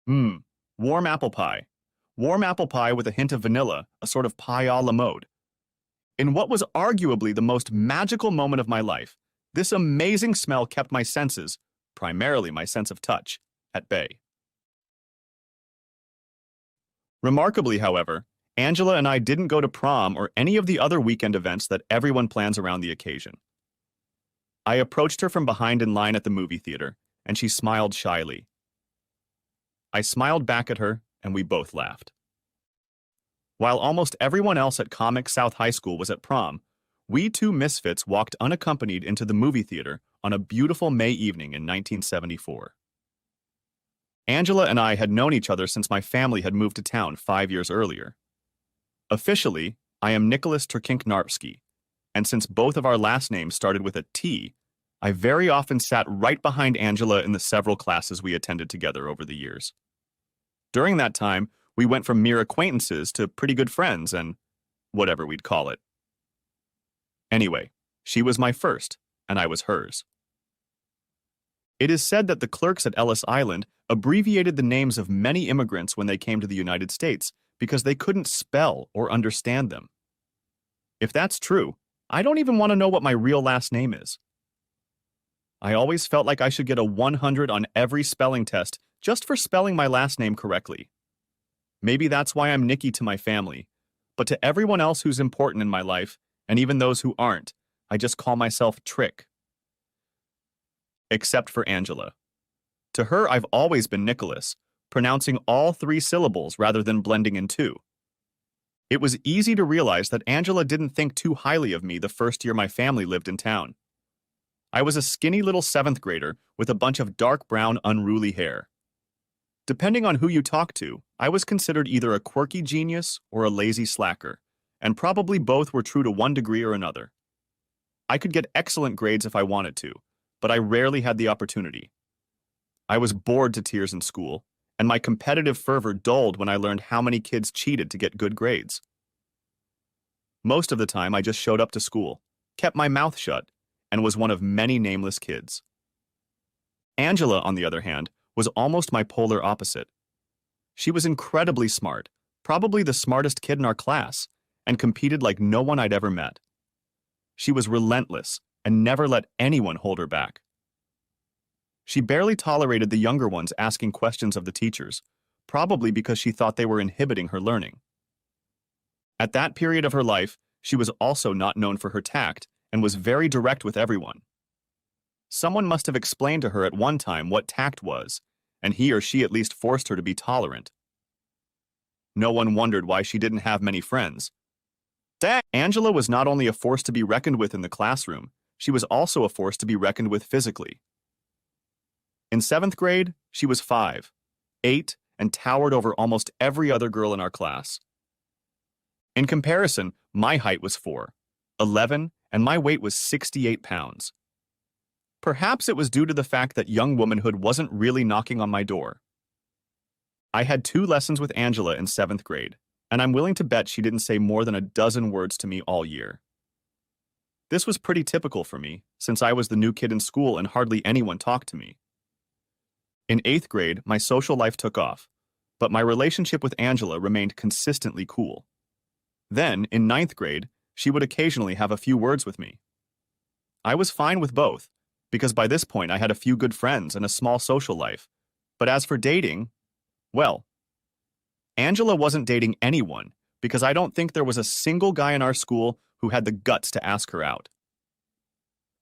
Mmm, warm apple pie. Warm apple pie with a hint of vanilla, a sort of pie a la mode. In what was arguably the most magical moment of my life, this amazing smell kept my senses, primarily my sense of touch, at bay. Remarkably, however, Angela and I didn't go to prom or any of the other weekend events that everyone plans around the occasion. I approached her from behind in line at the movie theater, and she smiled shyly. I smiled back at her, and we both laughed. While almost everyone else at Comic South High School was at prom, we two misfits walked unaccompanied into the movie theater on a beautiful May evening in 1974. Angela and I had known each other since my family had moved to town 5 years earlier. Officially, I am Nicholas Turkink-Narpsky, and since both of our last names started with a T, I very often sat right behind Angela in the several classes we attended together over the years. During that time, we went from mere acquaintances to pretty good friends and whatever we'd call it. Anyway, she was my first, and I was hers. It is said that the clerks at Ellis Island abbreviated the names of many immigrants when they came to the United States because they couldn't spell or understand them. If that's true, I don't even want to know what my real last name is. I always felt like I should get a 100 on every spelling test just for spelling my last name correctly. Maybe that's why I'm Nikki to my family, but to everyone else who's important in my life, and even those who aren't, I just call myself Trick. Except for Angela. To her, I've always been Nicholas, pronouncing all three syllables rather than blending in two. It was easy to realize that Angela didn't think too highly of me the first year my family lived in town. I was a skinny little 7th grader with a bunch of dark brown, unruly hair. Depending on who you talk to, I was considered either a quirky genius or a lazy slacker, and probably both were true to one degree or another. I could get excellent grades if I wanted to, but I rarely had the opportunity. I was bored to tears in school, and my competitive fervor dulled when I learned how many kids cheated to get good grades. Most of the time, I just showed up to school, kept my mouth shut, and was one of many nameless kids. Angela, on the other hand, was almost my polar opposite. She was incredibly smart, probably the smartest kid in our class, and competed like no one I'd ever met. She was relentless and never let anyone hold her back. She barely tolerated the younger ones asking questions of the teachers, probably because she thought they were inhibiting her learning. At that period of her life, she was also not known for her tact and was very direct with everyone. Someone must have explained to her at one time what tact was, and he or she at least forced her to be tolerant. No one wondered why she didn't have many friends. Angela was not only a force to be reckoned with in the classroom, she was also a force to be reckoned with physically. In 7th grade, she was 5, 8, and towered over almost every other girl in our class. In comparison, my height was 4, 11, and my weight was 68 pounds. Perhaps it was due to the fact that young womanhood wasn't really knocking on my door. I had 2 lessons with Angela in 7th grade, and I'm willing to bet she didn't say more than a dozen words to me all year. This was pretty typical for me, since I was the new kid in school and hardly anyone talked to me. In 8th grade, my social life took off, but my relationship with Angela remained consistently cool. Then, in 9th grade, she would occasionally have a few words with me. I was fine with both, because by this point I had a few good friends and a small social life. But as for dating, well, Angela wasn't dating anyone because I don't think there was a single guy in our school who had the guts to ask her out.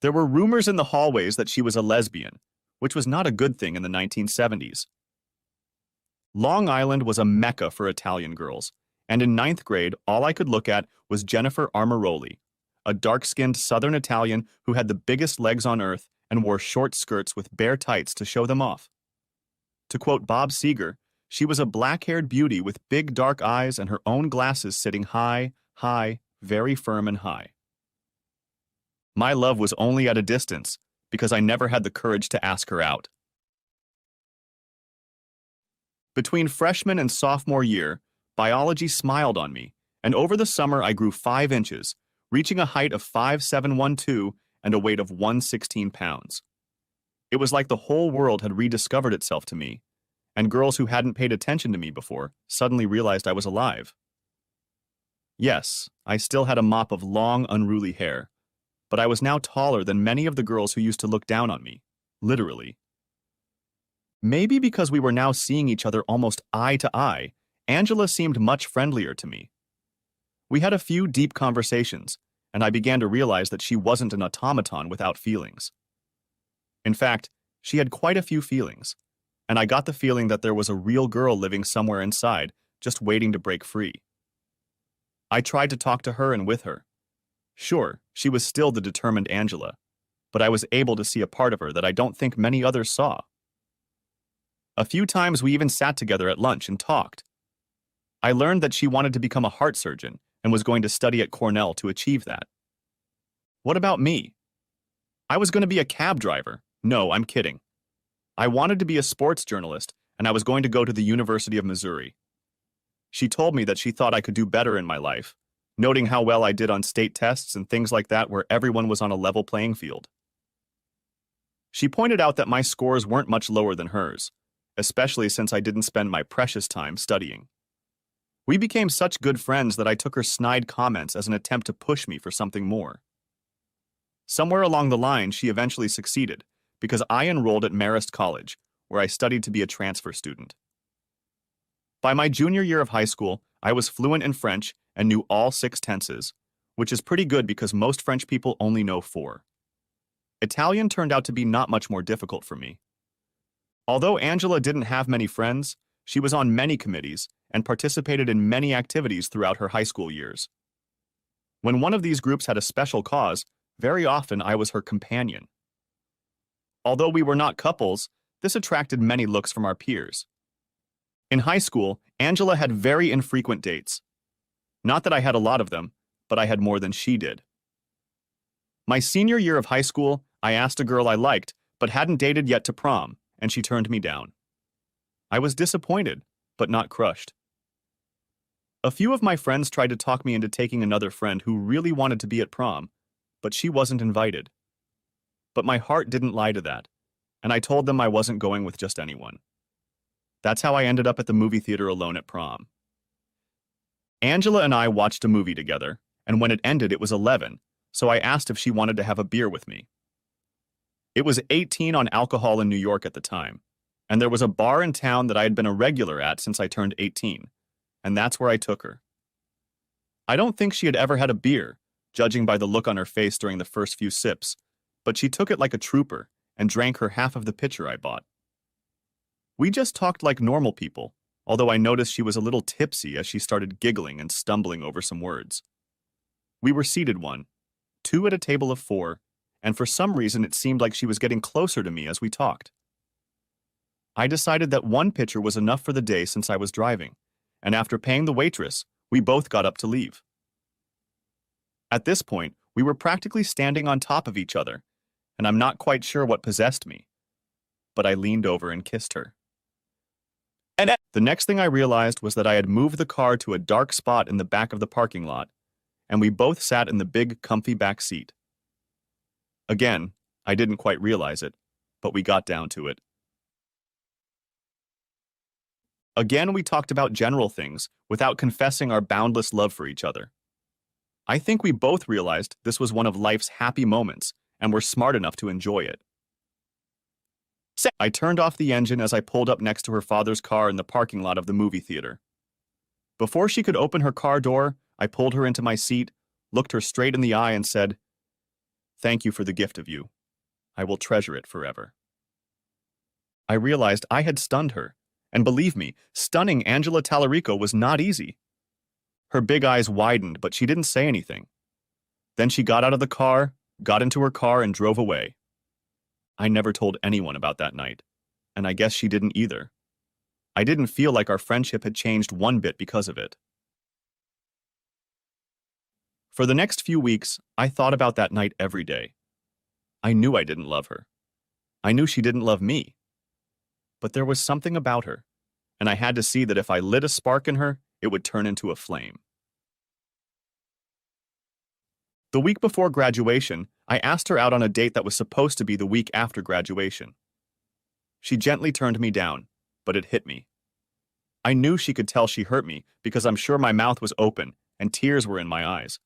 There were rumors in the hallways that she was a lesbian, which was not a good thing in the 1970s. Long Island was a mecca for Italian girls, and in 9th grade, all I could look at was Jennifer Armaroli, a dark-skinned Southern Italian who had the biggest legs on earth and wore short skirts with bare tights to show them off. To quote Bob Seger, she was a black-haired beauty with big dark eyes and her own glasses sitting high, high, very firm and high. My love was only at a distance because I never had the courage to ask her out. Between freshman and sophomore year, biology smiled on me, and over the summer I grew 5 inches, reaching a height of 5'7" and a weight of 116 pounds. It was like the whole world had rediscovered itself to me, and girls who hadn't paid attention to me before suddenly realized I was alive. Yes, I still had a mop of long, unruly hair, but I was now taller than many of the girls who used to look down on me, literally. Maybe because we were now seeing each other almost eye to eye, Angela seemed much friendlier to me. We had a few deep conversations, and I began to realize that she wasn't an automaton without feelings. In fact, she had quite a few feelings, and I got the feeling that there was a real girl living somewhere inside, just waiting to break free. I tried to talk to her and with her. Sure, she was still the determined Angela, but I was able to see a part of her that I don't think many others saw. A few times we even sat together at lunch and talked. I learned that she wanted to become a heart surgeon and was going to study at Cornell to achieve that. What about me? I was going to be a cab driver. No, I'm kidding. I wanted to be a sports journalist, and I was going to go to the University of Missouri. She told me that she thought I could do better in my life, noting how well I did on state tests and things like that where everyone was on a level playing field. She pointed out that my scores weren't much lower than hers, especially since I didn't spend my precious time studying. We became such good friends that I took her snide comments as an attempt to push me for something more. Somewhere along the line, she eventually succeeded, because I enrolled at Marist College, where I studied to be a transfer student. By my junior year of high school, I was fluent in French and knew all 6 tenses, which is pretty good because most French people only know 4. Italian turned out to be not much more difficult for me. Although Angela didn't have many friends, she was on many committees and participated in many activities throughout her high school years. When one of these groups had a special cause, very often I was her companion. Although we were not couples, this attracted many looks from our peers. In high school, Angela had very infrequent dates. Not that I had a lot of them, but I had more than she did. My senior year of high school, I asked a girl I liked, but hadn't dated yet to prom, and she turned me down. I was disappointed, but not crushed. A few of my friends tried to talk me into taking another friend who really wanted to be at prom, but she wasn't invited. But my heart didn't lie to that, and I told them I wasn't going with just anyone. That's how I ended up at the movie theater alone at prom. Angela and I watched a movie together, and when it ended it was 11, so I asked if she wanted to have a beer with me. It was 18 on alcohol in New York at the time, and there was a bar in town that I had been a regular at since I turned 18, and that's where I took her. I don't think she had ever had a beer, judging by the look on her face during the first few sips, but she took it like a trooper and drank her half of the pitcher I bought. We just talked like normal people, although I noticed she was a little tipsy as she started giggling and stumbling over some words. We were seated 2 at a table of 4, and for some reason it seemed like she was getting closer to me as we talked. I decided that 1 pitcher was enough for the day since I was driving, and after paying the waitress, we both got up to leave. At this point, we were practically standing on top of each other, and I'm not quite sure what possessed me, but I leaned over and kissed her. And the next thing I realized was that I had moved the car to a dark spot in the back of the parking lot, and we both sat in the big, comfy back seat. Again, I didn't quite realize it, but we got down to it. Again, we talked about general things without confessing our boundless love for each other. I think we both realized this was one of life's happy moments and were smart enough to enjoy it. I turned off the engine as I pulled up next to her father's car in the parking lot of the movie theater. Before she could open her car door, I pulled her into my seat, looked her straight in the eye, and said, "Thank you for the gift of you. I will treasure it forever." I realized I had stunned her, and believe me, stunning Angela Tallarico was not easy. Her big eyes widened, but she didn't say anything. Then she got out of the car, got into her car, and drove away. I never told anyone about that night, and I guess she didn't either. I didn't feel like our friendship had changed one bit because of it. For the next few weeks, I thought about that night every day. I knew I didn't love her. I knew she didn't love me. But there was something about her, and I had to see that if I lit a spark in her, it would turn into a flame. The week before graduation, I asked her out on a date that was supposed to be the week after graduation. She gently turned me down, but it hit me. I knew she could tell she hurt me because I'm sure my mouth was open and tears were in my eyes.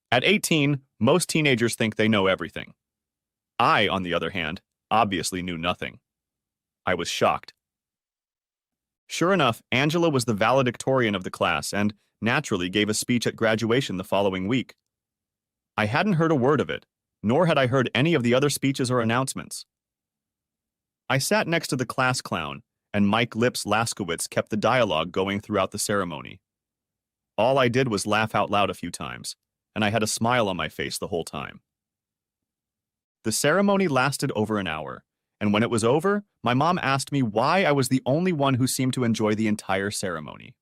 At 18, most teenagers think they know everything. I, on the other hand, obviously knew nothing. I was shocked. Sure enough, Angela was the valedictorian of the class and, naturally, gave a speech at graduation the following week. I hadn't heard a word of it, nor had I heard any of the other speeches or announcements. I sat next to the class clown, and Mike Lips Laskowitz kept the dialogue going throughout the ceremony. All I did was laugh out loud a few times, and I had a smile on my face the whole time. The ceremony lasted over an hour, and when it was over, my mom asked me why I was the only one who seemed to enjoy the entire ceremony.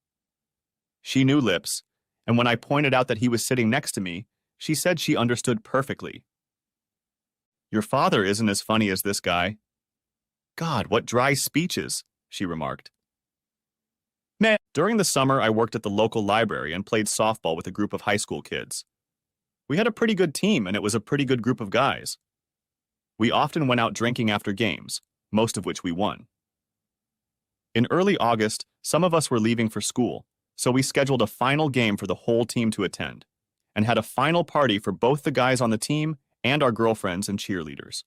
She knew Lips, and when I pointed out that he was sitting next to me, she said she understood perfectly. "Your father isn't as funny as this guy." "God, what dry speeches," she remarked. Meh. During the summer, I worked at the local library and played softball with a group of high school kids. We had a pretty good team, and it was a pretty good group of guys. We often went out drinking after games, most of which we won. In early August, some of us were leaving for school, so we scheduled a final game for the whole team to attend, and had a final party for both the guys on the team and our girlfriends and cheerleaders.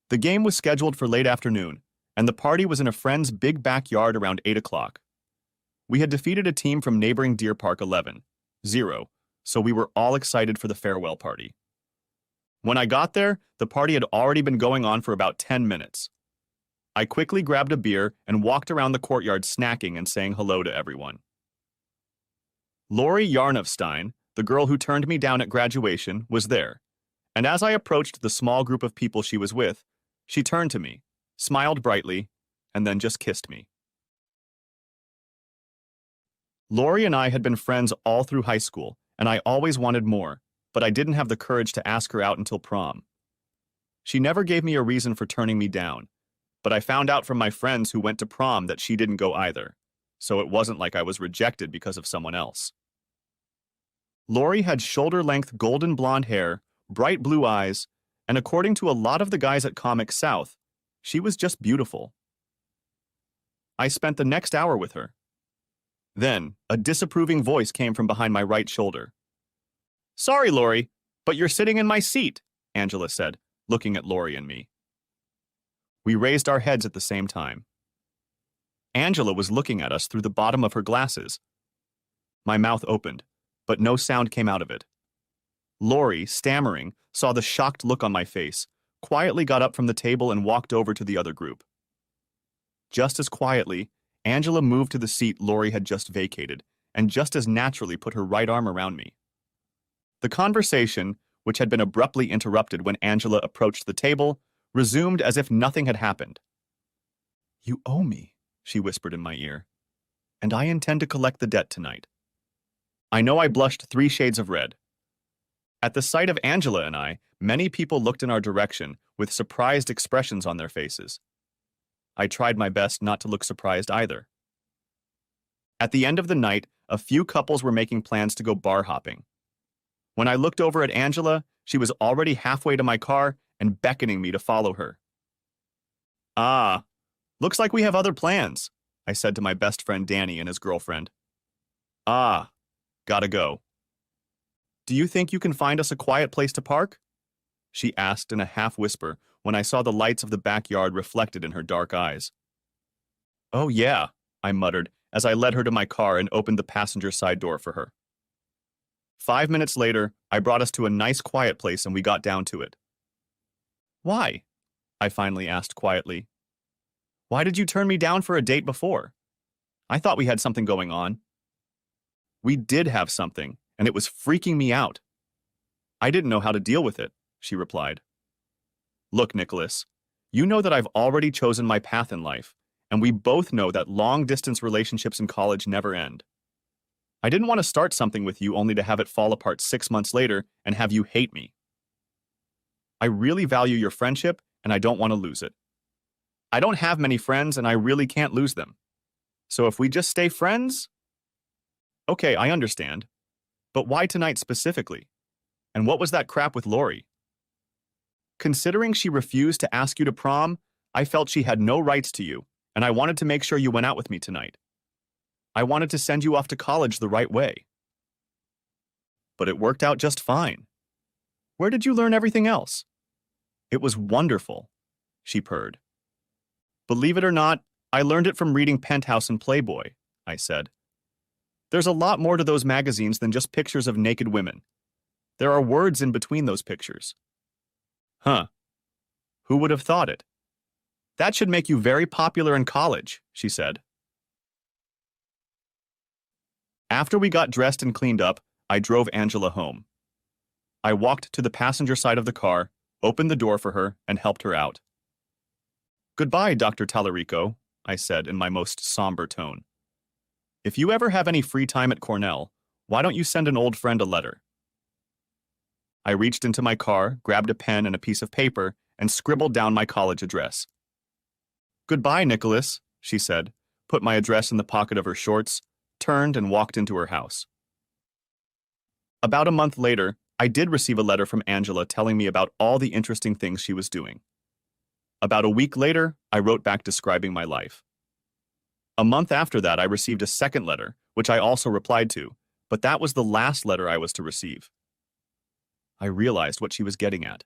The game was scheduled for late afternoon, and the party was in a friend's big backyard around 8 o'clock. We had defeated a team from neighboring Deer Park 11-0, so we were all excited for the farewell party. When I got there, the party had already been going on for about 10 minutes. I quickly grabbed a beer and walked around the courtyard snacking and saying hello to everyone. Lori Yarnofstein, the girl who turned me down at graduation, was there, and as I approached the small group of people she was with, she turned to me, smiled brightly, and then just kissed me. Lori and I had been friends all through high school, and I always wanted more, but I didn't have the courage to ask her out until prom. She never gave me a reason for turning me down, but I found out from my friends who went to prom that she didn't go either, so it wasn't like I was rejected because of someone else. Lori had shoulder-length golden blonde hair, bright blue eyes, and according to a lot of the guys at Comic South, she was just beautiful. I spent the next hour with her. Then, a disapproving voice came from behind my right shoulder. "Sorry, Lori, but you're sitting in my seat," Angela said, looking at Lori and me. We raised our heads at the same time. Angela was looking at us through the bottom of her glasses. My mouth opened, but no sound came out of it. Lori, stammering, saw the shocked look on my face, quietly got up from the table and walked over to the other group. Just as quietly, Angela moved to the seat Lori had just vacated, and just as naturally put her right arm around me. The conversation, which had been abruptly interrupted when Angela approached the table, resumed as if nothing had happened. "You owe me," she whispered in my ear, "and I intend to collect the debt tonight." I know I blushed 3 shades of red. At the sight of Angela and I, many people looked in our direction with surprised expressions on their faces. I tried my best not to look surprised either. At the end of the night, a few couples were making plans to go bar hopping. When I looked over at Angela, she was already halfway to my car and beckoning me to follow her. "Ah, looks like we have other plans," I said to my best friend Danny and his girlfriend. "Ah, gotta go." "Do you think you can find us a quiet place to park?" she asked in a half-whisper when I saw the lights of the backyard reflected in her dark eyes. "Oh yeah," I muttered as I led her to my car and opened the passenger side door for her. 5 minutes later, I brought us to a nice quiet place and we got down to it. "Why?" I finally asked quietly. "Why did you turn me down for a date before? I thought we had something going on." "We did have something, and it was freaking me out. I didn't know how to deal with it," she replied. "Look, Nicholas, you know that I've already chosen my path in life, and we both know that long-distance relationships in college never end. I didn't want to start something with you only to have it fall apart 6 months later and have you hate me. I really value your friendship, and I don't want to lose it. I don't have many friends, and I really can't lose them. So if we just stay friends?" "Okay, I understand. But why tonight specifically? And what was that crap with Lori?" "Considering she refused to ask you to prom, I felt she had no rights to you, and I wanted to make sure you went out with me tonight. I wanted to send you off to college the right way. But it worked out just fine. Where did you learn everything else? It was wonderful, she purred. Believe it or not, I learned it from reading Penthouse and Playboy, I said. There's a lot more to those magazines than just pictures of naked women. There are words in between those pictures. Huh. Who would have thought it? That should make you very popular in college, she said. After we got dressed and cleaned up, I drove Angela home. I walked to the passenger side of the car, opened the door for her, and helped her out. Goodbye, Dr. Tallarico, I said in my most somber tone. If you ever have any free time at Cornell, why don't you send an old friend a letter? I reached into my car, grabbed a pen and a piece of paper, and scribbled down my college address. Goodbye, Nicholas, she said, put my address in the pocket of her shorts, turned and walked into her house. About a month later, I did receive a letter from Angela telling me about all the interesting things she was doing. About a week later, I wrote back describing my life. A month after that, I received a second letter, which I also replied to, but that was the last letter I was to receive. I realized what she was getting at.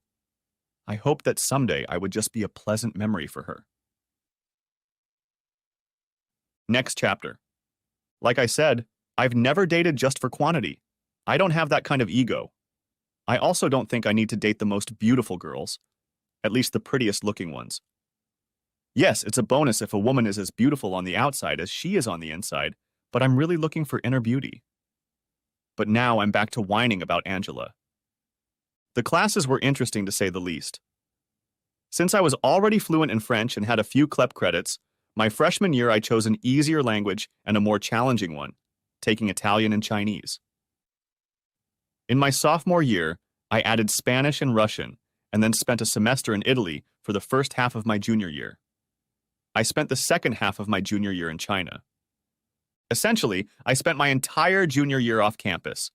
I hoped that someday I would just be a pleasant memory for her. Next chapter. Like I said, I've never dated just for quantity. I don't have that kind of ego. I also don't think I need to date the most beautiful girls, at least the prettiest looking ones. Yes, it's a bonus if a woman is as beautiful on the outside as she is on the inside, but I'm really looking for inner beauty. But now I'm back to whining about Angela. The classes were interesting to say the least. Since I was already fluent in French and had a few CLEP credits, my freshman year I chose an easier language and a more challenging one, taking Italian and Chinese. In my sophomore year, I added Spanish and Russian, and then spent a semester in Italy for the first half of my junior year. I spent the second half of my junior year in China. Essentially, I spent my entire junior year off campus.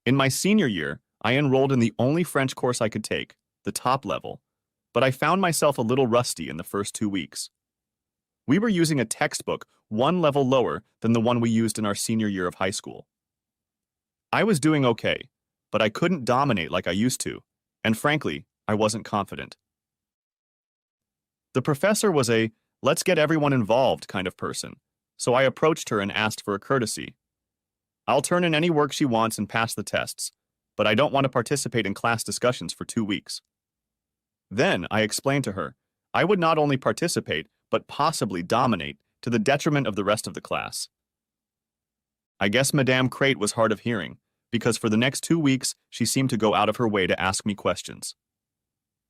In my senior year, I enrolled in the only French course I could take, the top level, but I found myself a little rusty in the first 2 weeks. We were using a textbook one level lower than the one we used in our senior year of high school. I was doing okay, but I couldn't dominate like I used to, and frankly, I wasn't confident. The professor was a let's get everyone involved kind of person, so I approached her and asked for a courtesy. I'll turn in any work she wants and pass the tests, but I don't want to participate in class discussions for 2 weeks. Then I explained to her I would not only participate, but possibly dominate to the detriment of the rest of the class. I guess Madame Crate was hard of hearing, because for the next 2 weeks she seemed to go out of her way to ask me questions.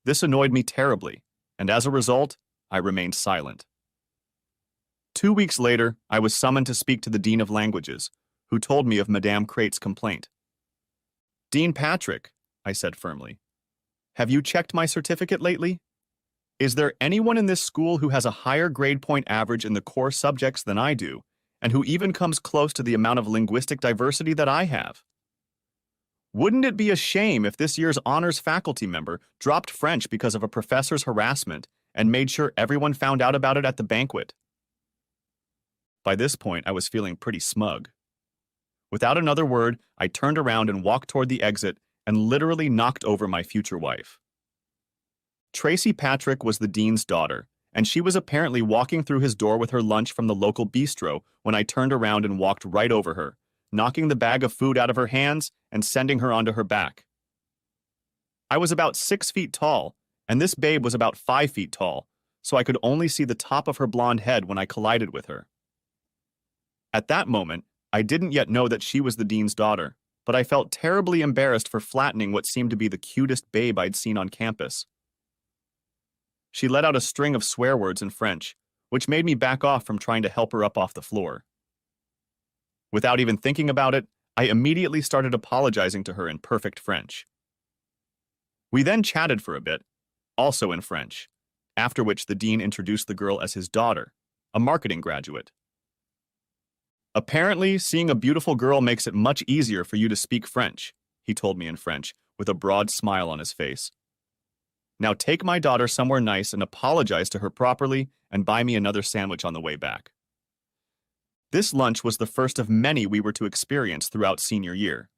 This annoyed me terribly, and as a result, I remained silent. 2 weeks later, I was summoned to speak to the Dean of Languages, who told me of Madame Crate's complaint. Dean Patrick, I said firmly, have you checked my certificate lately? Is there anyone in this school who has a higher grade point average in the core subjects than I do, and who even comes close to the amount of linguistic diversity that I have? Wouldn't it be a shame if this year's honors faculty member dropped French because of a professor's harassment and made sure everyone found out about it at the banquet? By this point, I was feeling pretty smug. Without another word, I turned around and walked toward the exit and literally knocked over my future wife. Tracy Patrick was the dean's daughter, and she was apparently walking through his door with her lunch from the local bistro when I turned around and walked right over her, knocking the bag of food out of her hands and sending her onto her back. I was about 6 feet tall, and this babe was about 5 feet tall, so I could only see the top of her blonde head when I collided with her. At that moment, I didn't yet know that she was the dean's daughter, but I felt terribly embarrassed for flattening what seemed to be the cutest babe I'd seen on campus. She let out a string of swear words in French, which made me back off from trying to help her up off the floor. Without even thinking about it, I immediately started apologizing to her in perfect French. We then chatted for a bit, also in French, after which the dean introduced the girl as his daughter, a marketing graduate. Apparently, seeing a beautiful girl makes it much easier for you to speak French, he told me in French, with a broad smile on his face. Now take my daughter somewhere nice and apologize to her properly and buy me another sandwich on the way back. This lunch was the first of many we were to experience throughout senior year.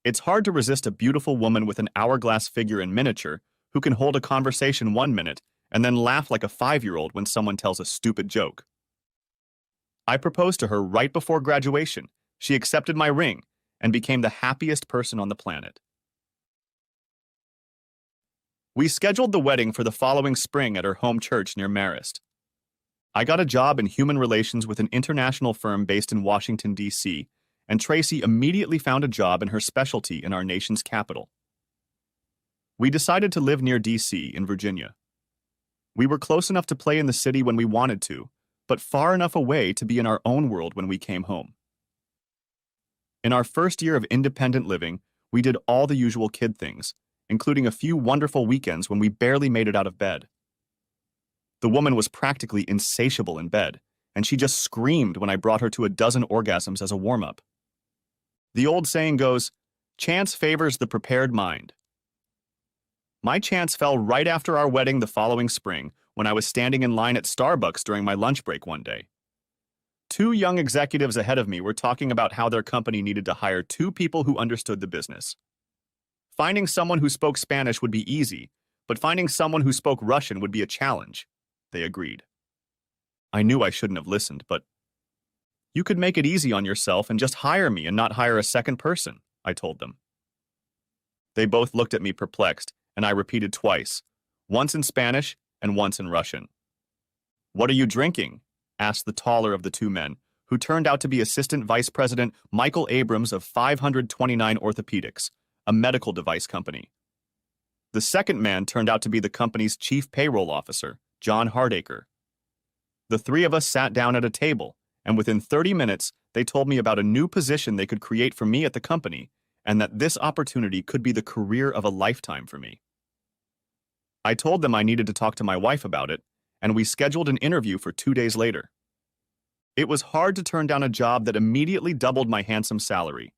It's hard to resist a beautiful woman with an hourglass figure in miniature who can hold a conversation 1 minute and then laugh like a 5-year-old when someone tells a stupid joke. I proposed to her right before graduation. She accepted my ring and became the happiest person on the planet. We scheduled the wedding for the following spring at her home church near Marist. I got a job in human relations with an international firm based in Washington, D.C., and Tracy immediately found a job in her specialty in our nation's capital. We decided to live near D.C. in Virginia. We were close enough to play in the city when we wanted to, but far enough away to be in our own world when we came home. In our first year of independent living, we did all the usual kid things, including a few wonderful weekends when we barely made it out of bed. The woman was practically insatiable in bed, and she just screamed when I brought her to a dozen orgasms as a warm-up. The old saying goes, "Chance favors the prepared mind." My chance fell right after our wedding the following spring when I was standing in line at Starbucks during my lunch break one day. 2 young executives ahead of me were talking about how their company needed to hire 2 people who understood the business. Finding someone who spoke Spanish would be easy, but finding someone who spoke Russian would be a challenge. They agreed. I knew I shouldn't have listened, but you could make it easy on yourself and just hire me and not hire a second person, I told them. They both looked at me perplexed, and I repeated twice, once in Spanish and once in Russian. "What are you drinking?" asked the taller of the 2 men, who turned out to be Assistant Vice President Michael Abrams of 529 Orthopedics, a medical device company. The second man turned out to be the company's chief payroll officer, John Hardacre. The 3 of us sat down at a table, and within 30 minutes, they told me about a new position they could create for me at the company, and that this opportunity could be the career of a lifetime for me. I told them I needed to talk to my wife about it, and we scheduled an interview for 2 days later. It was hard to turn down a job that immediately doubled my handsome salary.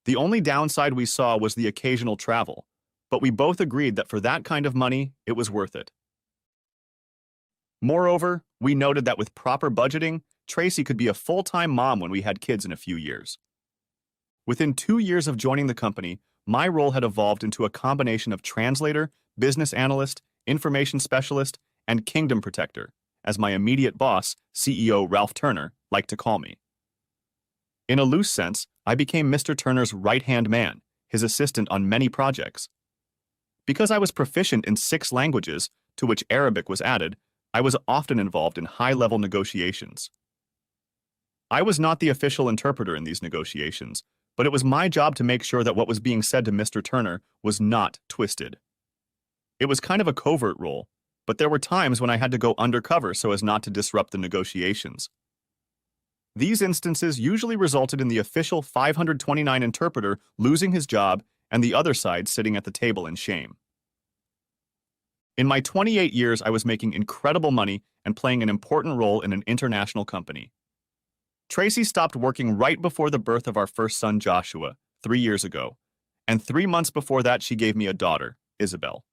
The only downside we saw was the occasional travel, but we both agreed that for that kind of money, it was worth it. Moreover, we noted that with proper budgeting, Tracy could be a full-time mom when we had kids in a few years. Within 2 years of joining the company, my role had evolved into a combination of translator, business analyst, information specialist, and kingdom protector, as my immediate boss, CEO Ralph Turner, liked to call me. In a loose sense, I became Mr. Turner's right-hand man, his assistant on many projects. Because I was proficient in 6 languages, to which Arabic was added, I was often involved in high-level negotiations. I was not the official interpreter in these negotiations, but it was my job to make sure that what was being said to Mr. Turner was not twisted. It was kind of a covert role, but there were times when I had to go undercover so as not to disrupt the negotiations. These instances usually resulted in the official 529 interpreter losing his job and the other side sitting at the table in shame. In my 28 years, I was making incredible money and playing an important role in an international company. Tracy stopped working right before the birth of our first son, Joshua, 3 years ago, and 3 months before that she gave me a daughter, Isabel.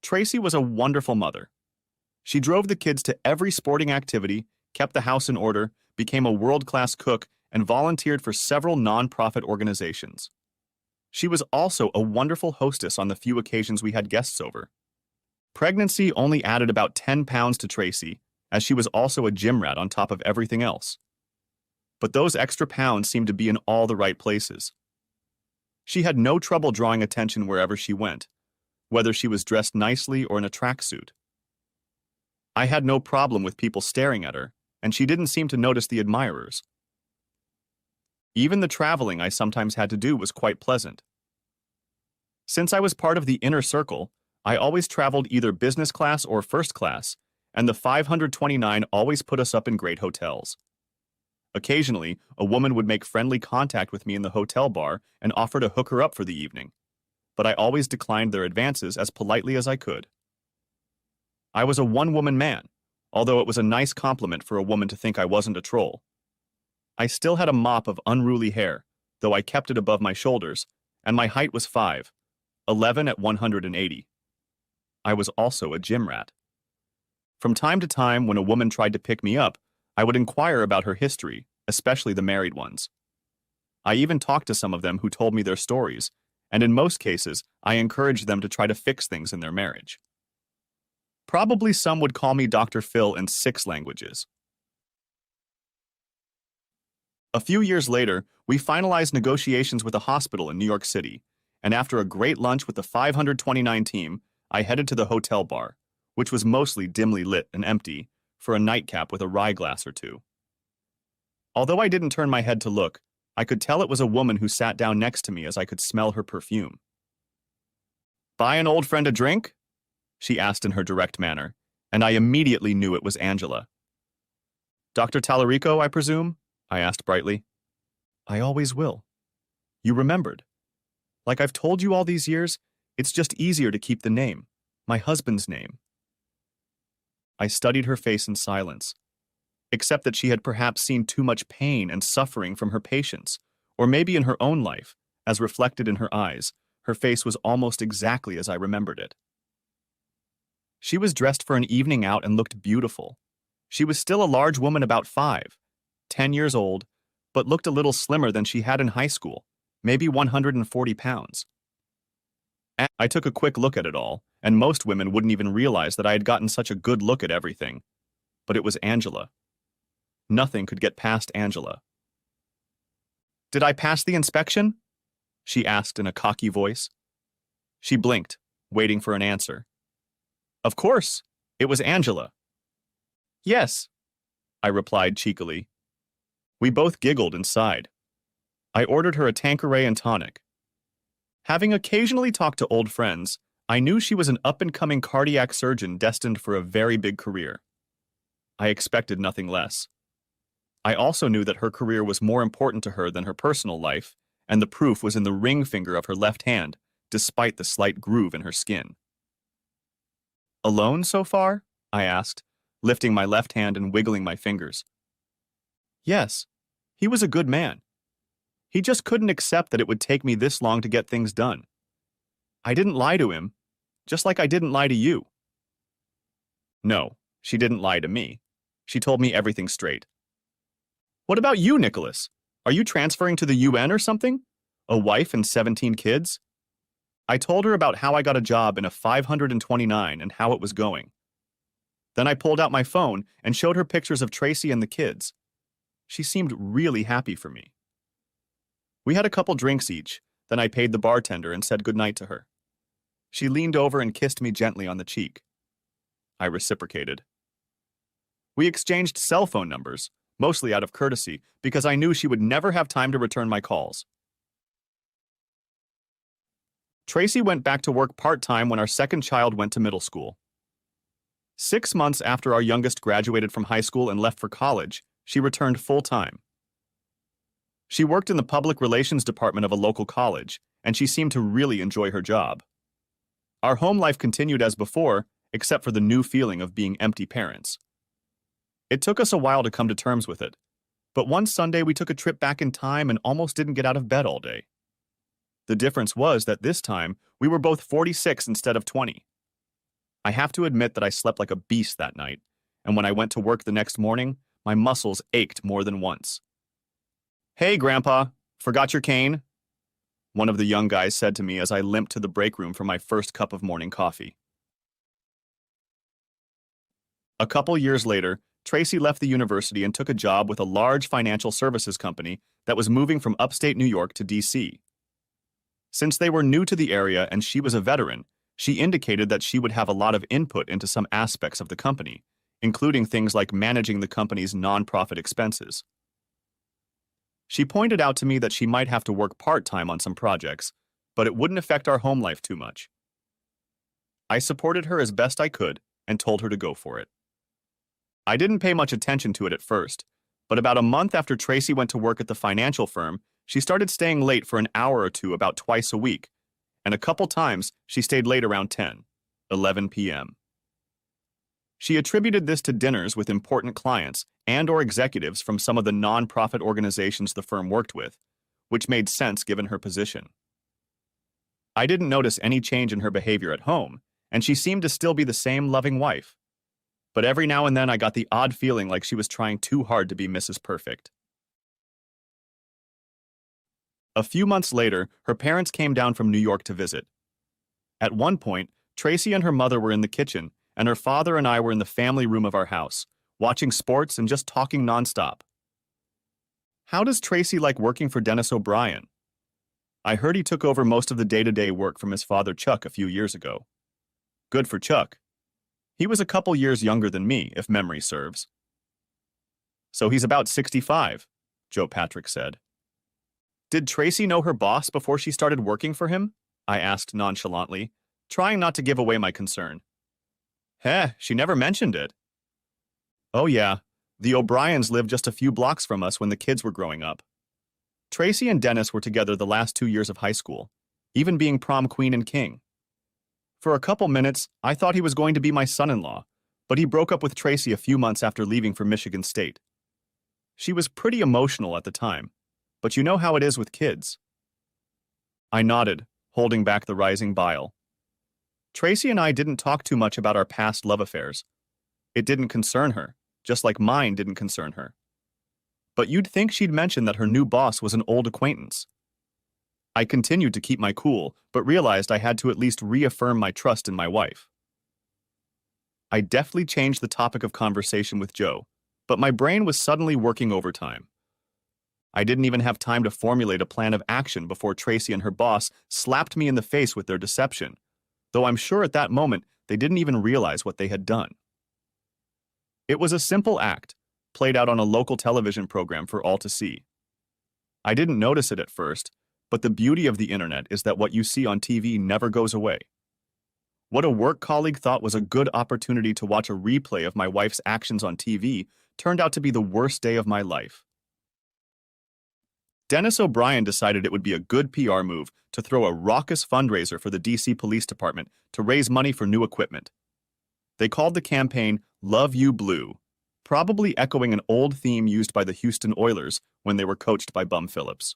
Tracy was a wonderful mother. She drove the kids to every sporting activity, kept the house in order, became a world-class cook, and volunteered for several non-profit organizations. She was also a wonderful hostess on the few occasions we had guests over. Pregnancy only added about 10 pounds to Tracy, as she was also a gym rat on top of everything else. But those extra pounds seemed to be in all the right places. She had no trouble drawing attention wherever she went, whether she was dressed nicely or in a tracksuit. I had no problem with people staring at her, and she didn't seem to notice the admirers. Even the traveling I sometimes had to do was quite pleasant. Since I was part of the inner circle, I always traveled either business class or first class, and the 529 always put us up in great hotels. Occasionally, a woman would make friendly contact with me in the hotel bar and offer to hook her up for the evening, but I always declined their advances as politely as I could. I was a one-woman man, although it was a nice compliment for a woman to think I wasn't a troll. I still had a mop of unruly hair, though I kept it above my shoulders, and my height was 5'11" at 180. I was also a gym rat. From time to time, when a woman tried to pick me up, I would inquire about her history, especially the married ones. I even talked to some of them who told me their stories, and in most cases, I encouraged them to try to fix things in their marriage. Probably some would call me Dr. Phil in 6 languages. A few years later, we finalized negotiations with a hospital in New York City, and after a great lunch with the 529 team, I headed to the hotel bar, which was mostly dimly lit and empty, for a nightcap with a rye glass or two. Although I didn't turn my head to look, I could tell it was a woman who sat down next to me as I could smell her perfume. "Buy an old friend a drink?" she asked in her direct manner, and I immediately knew it was Angela. "Dr. Tallarico, I presume?" I asked brightly. "I always will." "You remembered. Like I've told you all these years, it's just easier to keep the name, my husband's name." I studied her face in silence, except that she had perhaps seen too much pain and suffering from her patients, or maybe in her own life, as reflected in her eyes, her face was almost exactly as I remembered it. She was dressed for an evening out and looked beautiful. She was still a large woman about 10 years old, but looked a little slimmer than she had in high school, maybe 140 pounds. I took a quick look at it all, and most women wouldn't even realize that I had gotten such a good look at everything. But it was Angela. Nothing could get past Angela. "Did I pass the inspection?" she asked in a cocky voice. She blinked, waiting for an answer. Of course, it was Angela. "Yes," I replied cheekily. We both giggled and sighed. I ordered her a Tanqueray and tonic. Having occasionally talked to old friends, I knew she was an up-and-coming cardiac surgeon destined for a very big career. I expected nothing less. I also knew that her career was more important to her than her personal life, and the proof was in the ring finger of her left hand, despite the slight groove in her skin. "Alone so far?" I asked, lifting my left hand and wiggling my fingers. "Yes, he was a good man. He just couldn't accept that it would take me this long to get things done. I didn't lie to him, just like I didn't lie to you." No, she didn't lie to me. She told me everything straight. "What about you, Nicholas? Are you transferring to the UN or something? A wife and 17 kids?" I told her about how I got a job in a 529 and how it was going. Then I pulled out my phone and showed her pictures of Tracy and the kids. She seemed really happy for me. We had a couple drinks each, then I paid the bartender and said goodnight to her. She leaned over and kissed me gently on the cheek. I reciprocated. We exchanged cell phone numbers, mostly out of courtesy, because I knew she would never have time to return my calls. Tracy went back to work part-time when our second child went to middle school. 6 months after our youngest graduated from high school and left for college, she returned full-time. She worked in the public relations department of a local college, and she seemed to really enjoy her job. Our home life continued as before, except for the new feeling of being empty parents. It took us a while to come to terms with it, but one Sunday we took a trip back in time and almost didn't get out of bed all day. The difference was that this time, we were both 46 instead of 20. I have to admit that I slept like a beast that night, and when I went to work the next morning, my muscles ached more than once. "Hey, Grandpa, forgot your cane?" one of the young guys said to me as I limped to the break room for my first cup of morning coffee. A couple years later, Tracy left the university and took a job with a large financial services company that was moving from upstate New York to D.C. Since they were new to the area and she was a veteran, she indicated that she would have a lot of input into some aspects of the company, including things like managing the company's nonprofit expenses. She pointed out to me that she might have to work part-time on some projects, but it wouldn't affect our home life too much. I supported her as best I could and told her to go for it. I didn't pay much attention to it at first, but about a month after Tracy went to work at the financial firm, she started staying late for an hour or two about twice a week, and a couple times she stayed late around 11 p.m. She attributed this to dinners with important clients and/or executives from some of the non-profit organizations the firm worked with, which made sense given her position. I didn't notice any change in her behavior at home, and she seemed to still be the same loving wife. But every now and then I got the odd feeling like she was trying too hard to be Mrs. Perfect. A few months later, her parents came down from New York to visit. At one point, Tracy and her mother were in the kitchen, and her father and I were in the family room of our house, watching sports and just talking nonstop. How does Tracy like working for Dennis O'Brien? I heard he took over most of the day-to-day work from his father Chuck a few years ago. Good for Chuck. He was a couple years younger than me, if memory serves. So he's about 65, Joe Patrick said. Did Tracy know her boss before she started working for him? I asked nonchalantly, trying not to give away my concern. She never mentioned it. Oh yeah, the O'Briens lived just a few blocks from us when the kids were growing up. Tracy and Dennis were together the last 2 years of high school, even being prom queen and king. For a couple minutes, I thought he was going to be my son-in-law, but he broke up with Tracy a few months after leaving for Michigan State. She was pretty emotional at the time, but you know how it is with kids. I nodded, holding back the rising bile. Tracy and I didn't talk too much about our past love affairs. It didn't concern her, just like mine didn't concern her. But you'd think she'd mention that her new boss was an old acquaintance. I continued to keep my cool, but realized I had to at least reaffirm my trust in my wife. I deftly changed the topic of conversation with Joe, but my brain was suddenly working overtime. I didn't even have time to formulate a plan of action before Tracy and her boss slapped me in the face with their deception, though I'm sure at that moment they didn't even realize what they had done. It was a simple act, played out on a local television program for all to see. I didn't notice it at first, but the beauty of the internet is that what you see on TV never goes away. What a work colleague thought was a good opportunity to watch a replay of my wife's actions on TV turned out to be the worst day of my life. Dennis O'Brien decided it would be a good PR move to throw a raucous fundraiser for the DC Police Department to raise money for new equipment. They called the campaign Love You Blue, probably echoing an old theme used by the Houston Oilers when they were coached by Bum Phillips.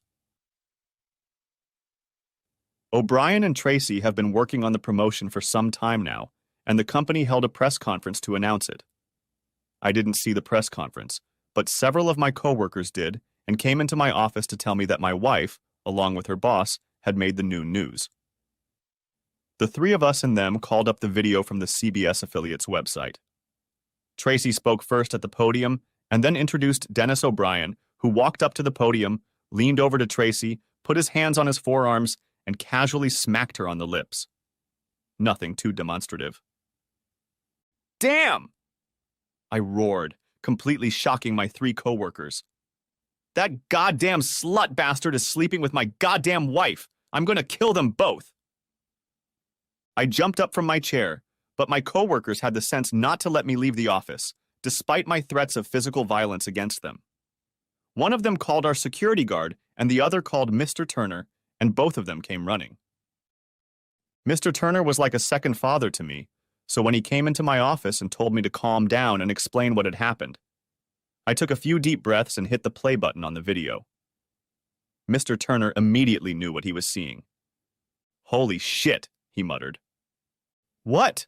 O'Brien and Tracy have been working on the promotion for some time now, and the company held a press conference to announce it. I didn't see the press conference, but several of my coworkers did and came into my office to tell me that my wife, along with her boss, had made the noon news. The three of us and them called up the video from the CBS affiliate's website. Tracy spoke first at the podium and then introduced Dennis O'Brien, who walked up to the podium, leaned over to Tracy, put his hands on his forearms, and casually smacked her on the lips. Nothing too demonstrative. Damn! I roared, completely shocking my three coworkers. That goddamn slut bastard is sleeping with my goddamn wife. I'm gonna kill them both. I jumped up from my chair, but my coworkers had the sense not to let me leave the office, despite my threats of physical violence against them. One of them called our security guard, and the other called Mr. Turner, and both of them came running. Mr. Turner was like a second father to me, so when he came into my office and told me to calm down and explain what had happened, I took a few deep breaths and hit the play button on the video. Mr. Turner immediately knew what he was seeing. Holy shit, he muttered. What?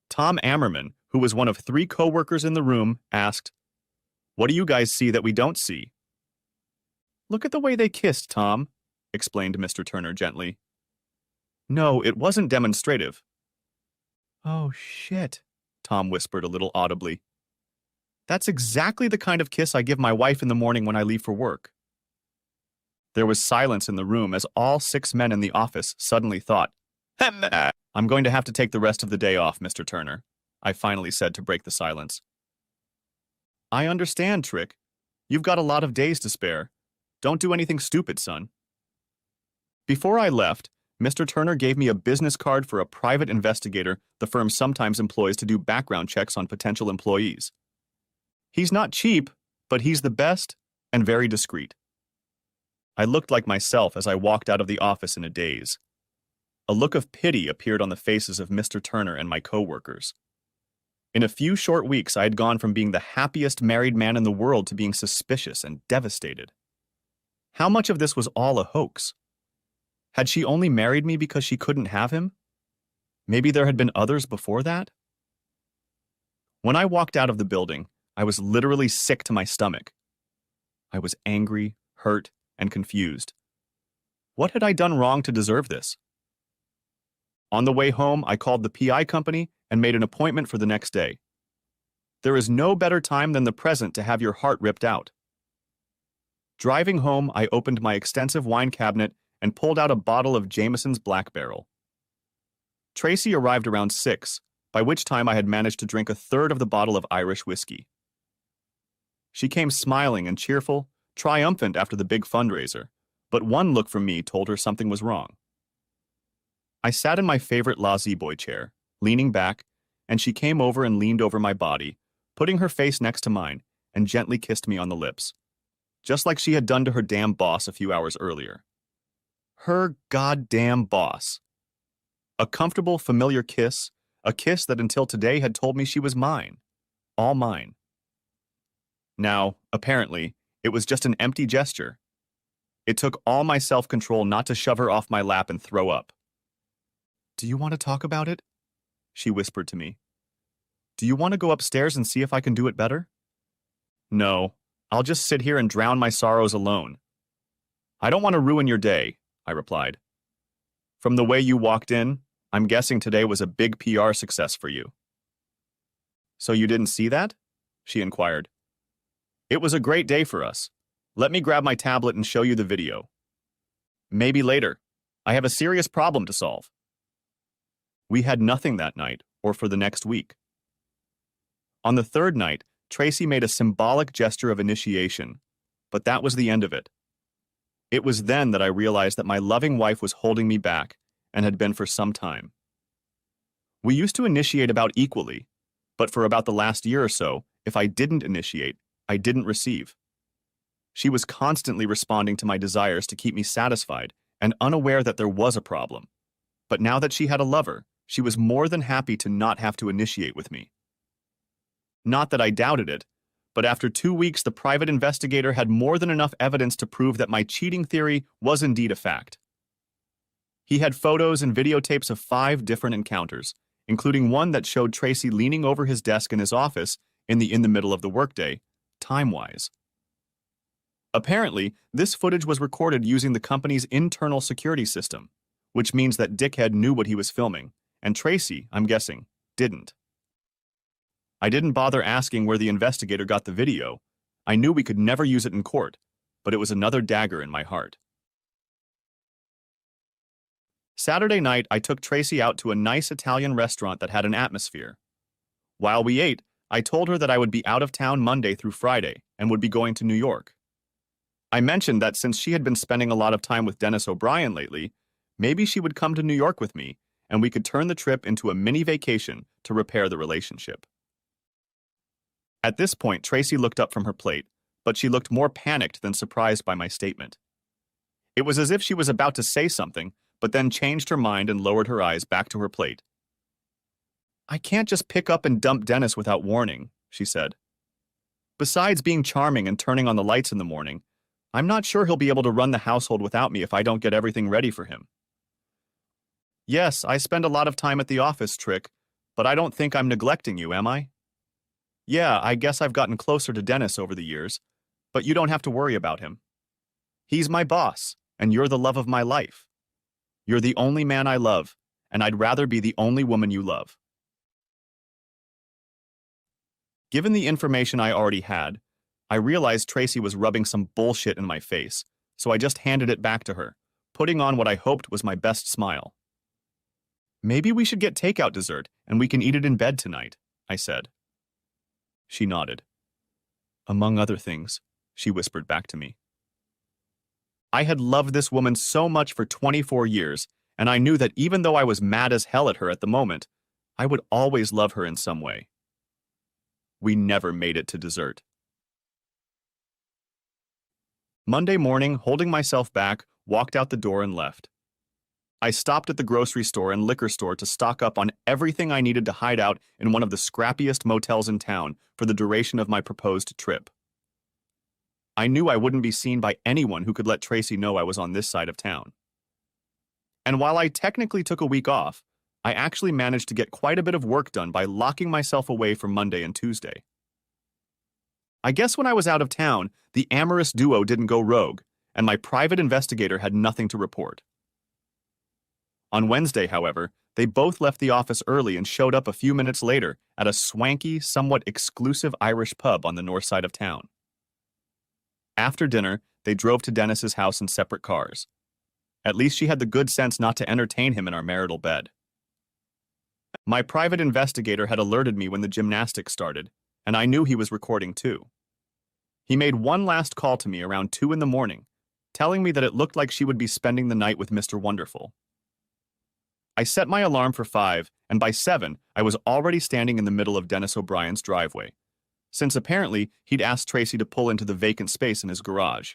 Tom Ammerman, who was one of three coworkers in the room, asked, What do you guys see that we don't see? Look at the way they kissed, Tom, explained Mr. Turner gently. No, it wasn't demonstrative. Oh shit, Tom whispered a little audibly. That's exactly the kind of kiss I give my wife in the morning when I leave for work. There was silence in the room as all 6 men in the office suddenly thought, I'm going to have to take the rest of the day off, Mr. Turner, I finally said to break the silence. I understand, Trick. You've got a lot of days to spare. Don't do anything stupid, son. Before I left, Mr. Turner gave me a business card for a private investigator the firm sometimes employs to do background checks on potential employees. He's not cheap, but he's the best and very discreet. I looked like myself as I walked out of the office in a daze. A look of pity appeared on the faces of Mr. Turner and my coworkers. In a few short weeks, I had gone from being the happiest married man in the world to being suspicious and devastated. How much of this was all a hoax? Had she only married me because she couldn't have him? Maybe there had been others before that? When I walked out of the building, I was literally sick to my stomach. I was angry, hurt, and confused. What had I done wrong to deserve this? On the way home, I called the PI company and made an appointment for the next day. There is no better time than the present to have your heart ripped out. Driving home, I opened my extensive wine cabinet and pulled out a bottle of Jameson's Black Barrel. Tracy arrived around 6, by which time I had managed to drink a third of the bottle of Irish whiskey. She came smiling and cheerful, triumphant after the big fundraiser, but one look from me told her something was wrong. I sat in my favorite La-Z-Boy chair, leaning back, and she came over and leaned over my body, putting her face next to mine, and gently kissed me on the lips, just like she had done to her damn boss a few hours earlier. Her goddamn boss. A comfortable, familiar kiss, a kiss that until today had told me she was mine. All mine. Now, apparently, it was just an empty gesture. It took all my self-control not to shove her off my lap and throw up. "Do you want to talk about it?" she whispered to me. "Do you want to go upstairs and see if I can do it better?" "No, I'll just sit here and drown my sorrows alone." "I don't want to ruin your day," I replied. "From the way you walked in, I'm guessing today was a big PR success for you." "So you didn't see that?" she inquired. "It was a great day for us. Let me grab my tablet and show you the video." "Maybe later. I have a serious problem to solve." We had nothing that night, or for the next week. On the third night, Tracy made a symbolic gesture of initiation, but that was the end of it. It was then that I realized that my loving wife was holding me back, and had been for some time. We used to initiate about equally, but for about the last year or so, if I didn't initiate, I didn't receive. She was constantly responding to my desires to keep me satisfied and unaware that there was a problem. But now that she had a lover, she was more than happy to not have to initiate with me. Not that I doubted it, but after 2 weeks the private investigator had more than enough evidence to prove that my cheating theory was indeed a fact. He had photos and videotapes of 5 different encounters, including one that showed Tracy leaning over his desk in his office in the middle of the workday, time-wise. Apparently, this footage was recorded using the company's internal security system, which means that Dickhead knew what he was filming, and Tracy, I'm guessing, didn't. I didn't bother asking where the investigator got the video. I knew we could never use it in court, but it was another dagger in my heart. Saturday night, I took Tracy out to a nice Italian restaurant that had an atmosphere. While we ate, I told her that I would be out of town Monday through Friday and would be going to New York. I mentioned that since she had been spending a lot of time with Dennis O'Brien lately, maybe she would come to New York with me, and we could turn the trip into a mini vacation to repair the relationship. At this point, Tracy looked up from her plate, but she looked more panicked than surprised by my statement. It was as if she was about to say something, but then changed her mind and lowered her eyes back to her plate. "I can't just pick up and dump Dennis without warning," she said. "Besides being charming and turning on the lights in the morning, I'm not sure he'll be able to run the household without me if I don't get everything ready for him. Yes, I spend a lot of time at the office, Trick, but I don't think I'm neglecting you, am I? Yeah, I guess I've gotten closer to Dennis over the years, but you don't have to worry about him. He's my boss, and you're the love of my life. You're the only man I love, and I'd rather be the only woman you love." Given the information I already had, I realized Tracy was rubbing some bullshit in my face, so I just handed it back to her, putting on what I hoped was my best smile. "Maybe we should get takeout dessert, and we can eat it in bed tonight," I said. She nodded. "Among other things," she whispered back to me. I had loved this woman so much for 24 years, and I knew that even though I was mad as hell at her at the moment, I would always love her in some way. We never made it to dessert. Monday morning, holding myself back, walked out the door and left. I stopped at the grocery store and liquor store to stock up on everything I needed to hide out in one of the scrappiest motels in town for the duration of my proposed trip. I knew I wouldn't be seen by anyone who could let Tracy know I was on this side of town. And while I technically took a week off, I actually managed to get quite a bit of work done by locking myself away for Monday and Tuesday. I guess when I was out of town, the amorous duo didn't go rogue, and my private investigator had nothing to report. On Wednesday, however, they both left the office early and showed up a few minutes later at a swanky, somewhat exclusive Irish pub on the north side of town. After dinner, they drove to Dennis's house in separate cars. At least she had the good sense not to entertain him in our marital bed. My private investigator had alerted me when the gymnastics started, and I knew he was recording too. He made one last call to me around 2 in the morning, telling me that it looked like she would be spending the night with Mr. Wonderful. I set my alarm for 5, and by 7, I was already standing in the middle of Dennis O'Brien's driveway, since apparently he'd asked Tracy to pull into the vacant space in his garage.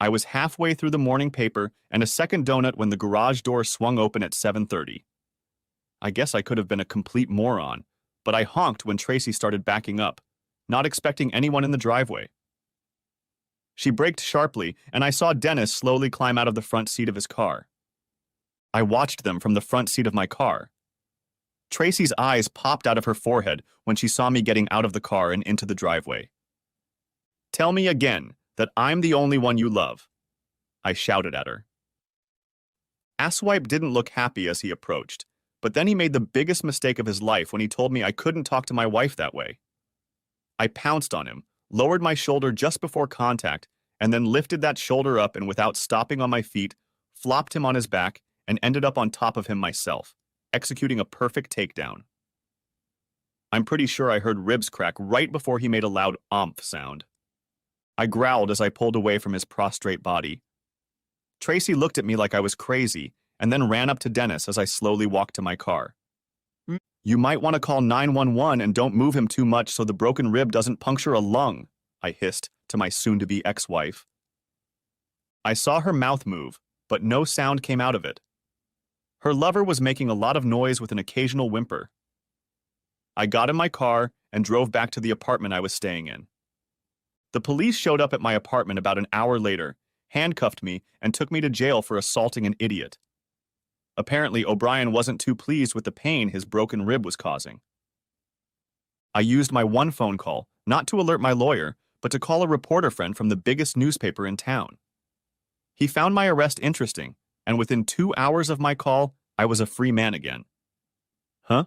I was halfway through the morning paper and a second donut when the garage door swung open at 7:30. I guess I could have been a complete moron, but I honked when Tracy started backing up, not expecting anyone in the driveway. She braked sharply, and I saw Dennis slowly climb out of the front seat of his car. I watched them from the front seat of my car. Tracy's eyes popped out of her forehead when she saw me getting out of the car and into the driveway. "Tell me again that I'm the only one you love," I shouted at her. Asswipe didn't look happy as he approached, but then he made the biggest mistake of his life when he told me I couldn't talk to my wife that way. I pounced on him, lowered my shoulder just before contact, and then lifted that shoulder up and without stopping on my feet, flopped him on his back and ended up on top of him myself, executing a perfect takedown. I'm pretty sure I heard ribs crack right before he made a loud "omph" sound. I growled as I pulled away from his prostrate body. Tracy looked at me like I was crazy and then ran up to Dennis as I slowly walked to my car. "You might want to call 911 and don't move him too much so the broken rib doesn't puncture a lung," I hissed to my soon-to-be ex-wife. I saw her mouth move, but no sound came out of it. Her lover was making a lot of noise with an occasional whimper. I got in my car and drove back to the apartment I was staying in. The police showed up at my apartment about an hour later, handcuffed me, and took me to jail for assaulting an idiot. Apparently, O'Brien wasn't too pleased with the pain his broken rib was causing. I used my one phone call, not to alert my lawyer, but to call a reporter friend from the biggest newspaper in town. He found my arrest interesting, and within 2 hours of my call, I was a free man again. Huh?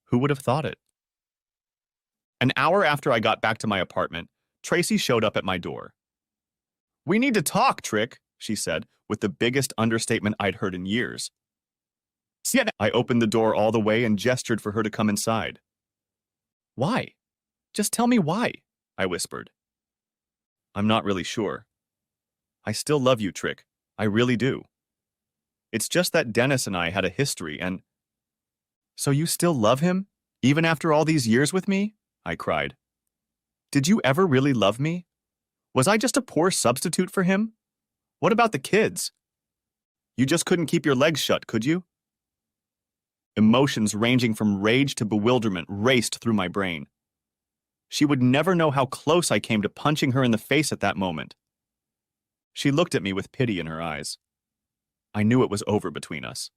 Who would have thought it? An hour after I got back to my apartment, Tracy showed up at my door. "We need to talk, Trick," she said, with the biggest understatement I'd heard in years. I opened the door all the way and gestured for her to come inside. "Why? Just tell me why," I whispered. "I'm not really sure. I still love you, Trick. I really do. It's just that Dennis and I had a history and—" "So you still love him, even after all these years with me?" I cried. "Did you ever really love me? Was I just a poor substitute for him? What about the kids? You just couldn't keep your legs shut, could you?" Emotions ranging from rage to bewilderment raced through my brain. She would never know how close I came to punching her in the face at that moment. She looked at me with pity in her eyes. I knew it was over between us.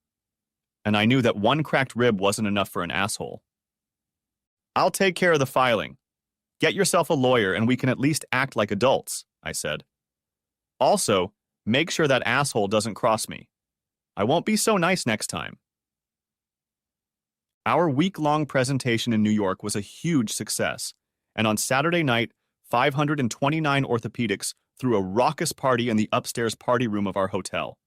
And I knew that one cracked rib wasn't enough for an asshole. "I'll take care of the filing. Get yourself a lawyer and we can at least act like adults," I said. "Also, make sure that asshole doesn't cross me. I won't be so nice next time." Our week-long presentation in New York was a huge success, and on Saturday night, 529 orthopedics threw a raucous party in the upstairs party room of our hotel.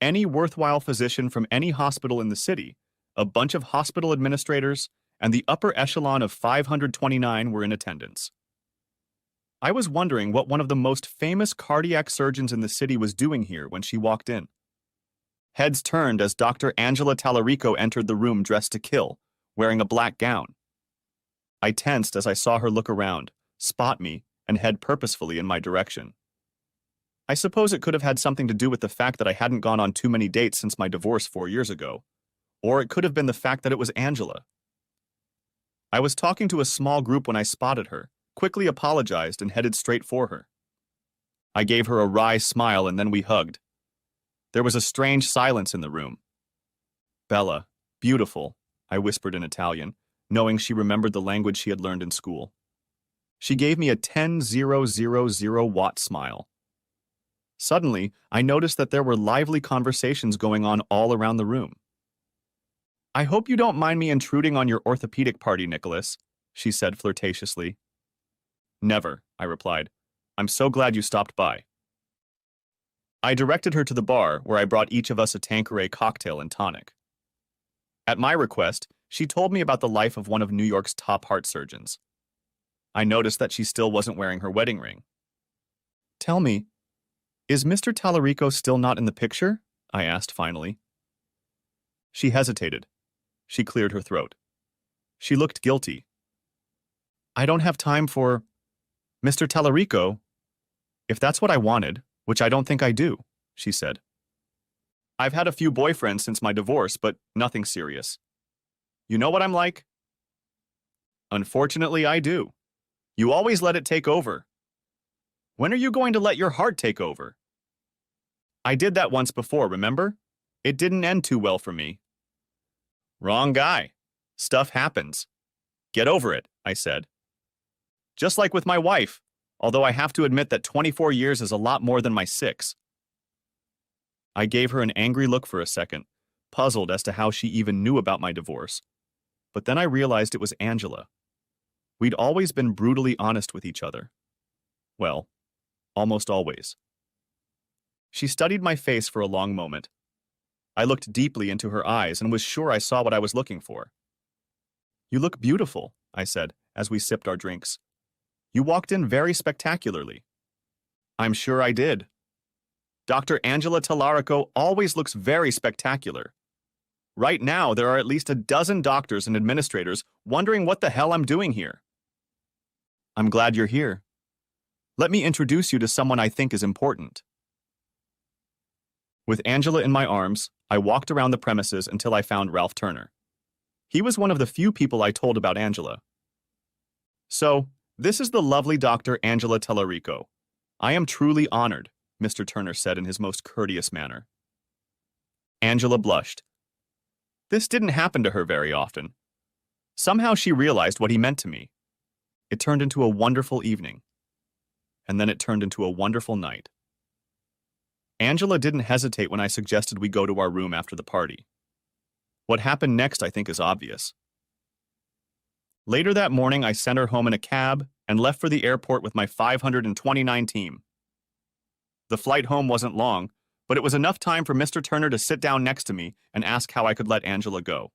Any worthwhile physician from any hospital in the city, a bunch of hospital administrators, and the upper echelon of 529 were in attendance. I was wondering what one of the most famous cardiac surgeons in the city was doing here when she walked in. Heads turned as Dr. Angela Tallarico entered the room dressed to kill, wearing a black gown. I tensed as I saw her look around, spot me, and head purposefully in my direction. I suppose it could have had something to do with the fact that I hadn't gone on too many dates since my divorce 4 years ago, or it could have been the fact that it was Angela. I was talking to a small group when I spotted her, quickly apologized, and headed straight for her. I gave her a wry smile and then we hugged. There was a strange silence in the room. Bella, beautiful, I whispered in Italian, knowing she remembered the language she had learned in school. She gave me a 10,000-watt smile. Suddenly, I noticed that there were lively conversations going on all around the room. I hope you don't mind me intruding on your orthopedic party, Nicholas, she said flirtatiously. Never, I replied. I'm so glad you stopped by. I directed her to the bar, where I brought each of us a Tanqueray cocktail and tonic. At my request, she told me about the life of one of New York's top heart surgeons. I noticed that she still wasn't wearing her wedding ring. Tell me, is Mr. Tallarico still not in the picture? I asked finally. She hesitated. She cleared her throat. She looked guilty. I don't have time for Mr. Tallarico, if that's what I wanted, which I don't think I do, she said. I've had a few boyfriends since my divorce, but nothing serious. You know what I'm like? Unfortunately, I do. You always let it take over. When are you going to let your heart take over? I did that once before, remember? It didn't end too well for me. Wrong guy. Stuff happens. Get over it, I said. Just like with my wife, although I have to admit that 24 years is a lot more than my 6. I gave her an angry look for a second, puzzled as to how she even knew about my divorce. But then I realized it was Angela. We'd always been brutally honest with each other. Well, almost always. She studied my face for a long moment. I looked deeply into her eyes and was sure I saw what I was looking for. You look beautiful, I said, as we sipped our drinks. You walked in very spectacularly. I'm sure I did. Dr. Angela Tallarico always looks very spectacular. Right now, there are at least a dozen doctors and administrators wondering what the hell I'm doing here. I'm glad you're here. Let me introduce you to someone I think is important. With Angela in my arms, I walked around the premises until I found Ralph Turner. He was one of the few people I told about Angela. So, this is the lovely Dr. Angela Tallarico. I am truly honored, Mr. Turner said in his most courteous manner. Angela blushed. This didn't happen to her very often. Somehow she realized what he meant to me. It turned into a wonderful evening. And then it turned into a wonderful night. Angela didn't hesitate when I suggested we go to our room after the party. What happened next, I think, is obvious. Later that morning, I sent her home in a cab and left for the airport with my 529 team. The flight home wasn't long, but it was enough time for Mr. Turner to sit down next to me and ask how I could let Angela go.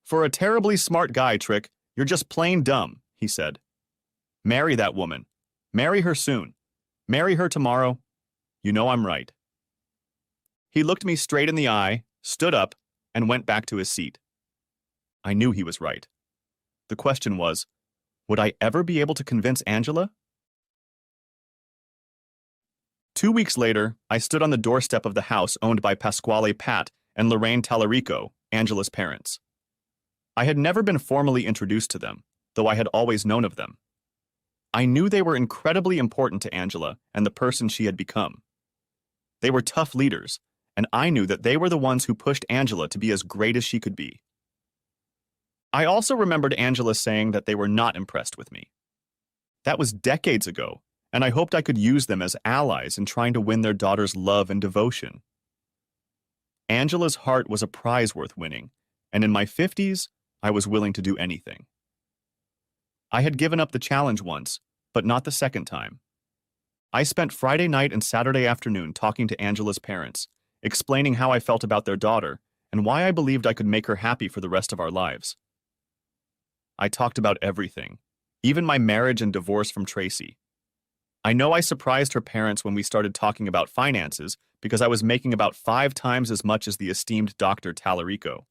For a terribly smart guy, Trick, you're just plain dumb, he said. Marry that woman. Marry her soon. Marry her tomorrow. You know I'm right. He looked me straight in the eye, stood up, and went back to his seat. I knew he was right. The question was, would I ever be able to convince Angela? 2 weeks later, I stood on the doorstep of the house owned by Pasquale Pat and Lorraine Tallarico, Angela's parents. I had never been formally introduced to them, though I had always known of them. I knew they were incredibly important to Angela and the person she had become. They were tough leaders, and I knew that they were the ones who pushed Angela to be as great as she could be. I also remembered Angela saying that they were not impressed with me. That was decades ago, and I hoped I could use them as allies in trying to win their daughter's love and devotion. Angela's heart was a prize worth winning, and in my 50s, I was willing to do anything. I had given up the challenge once, but not the second time. I spent Friday night and Saturday afternoon talking to Angela's parents, explaining how I felt about their daughter and why I believed I could make her happy for the rest of our lives. I talked about everything, even my marriage and divorce from Tracy. I know I surprised her parents when we started talking about finances because I was making about 5 times as much as the esteemed Dr. Tallarico.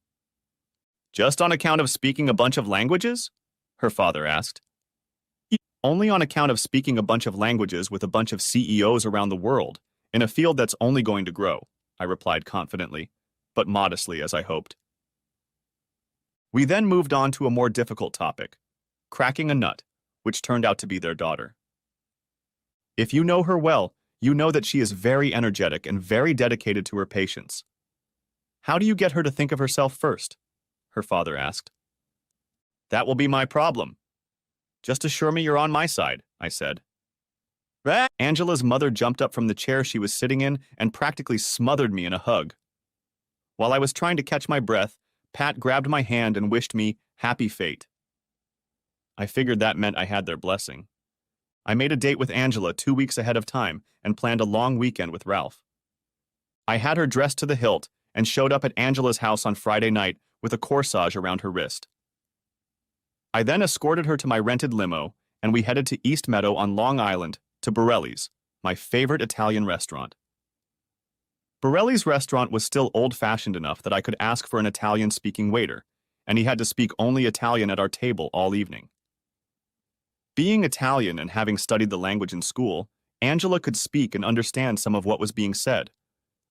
Just on account of speaking a bunch of languages? Her father asked. Only on account of speaking a bunch of languages with a bunch of CEOs around the world, in a field that's only going to grow, I replied confidently, but modestly as I hoped. We then moved on to a more difficult topic, cracking a nut, which turned out to be their daughter. If you know her well, you know that she is very energetic and very dedicated to her patients. How do you get her to think of herself first? Her father asked. That will be my problem. Just assure me you're on my side, I said. Angela's mother jumped up from the chair she was sitting in and practically smothered me in a hug. While I was trying to catch my breath, Pat grabbed my hand and wished me happy fate. I figured that meant I had their blessing. I made a date with Angela 2 weeks ahead of time and planned a long weekend with Ralph. I had her dressed to the hilt and showed up at Angela's house on Friday night with a corsage around her wrist. I then escorted her to my rented limo, and we headed to East Meadow on Long Island to Borelli's, my favorite Italian restaurant. Borelli's restaurant was still old-fashioned enough that I could ask for an Italian-speaking waiter, and he had to speak only Italian at our table all evening. Being Italian and having studied the language in school, Angela could speak and understand some of what was being said,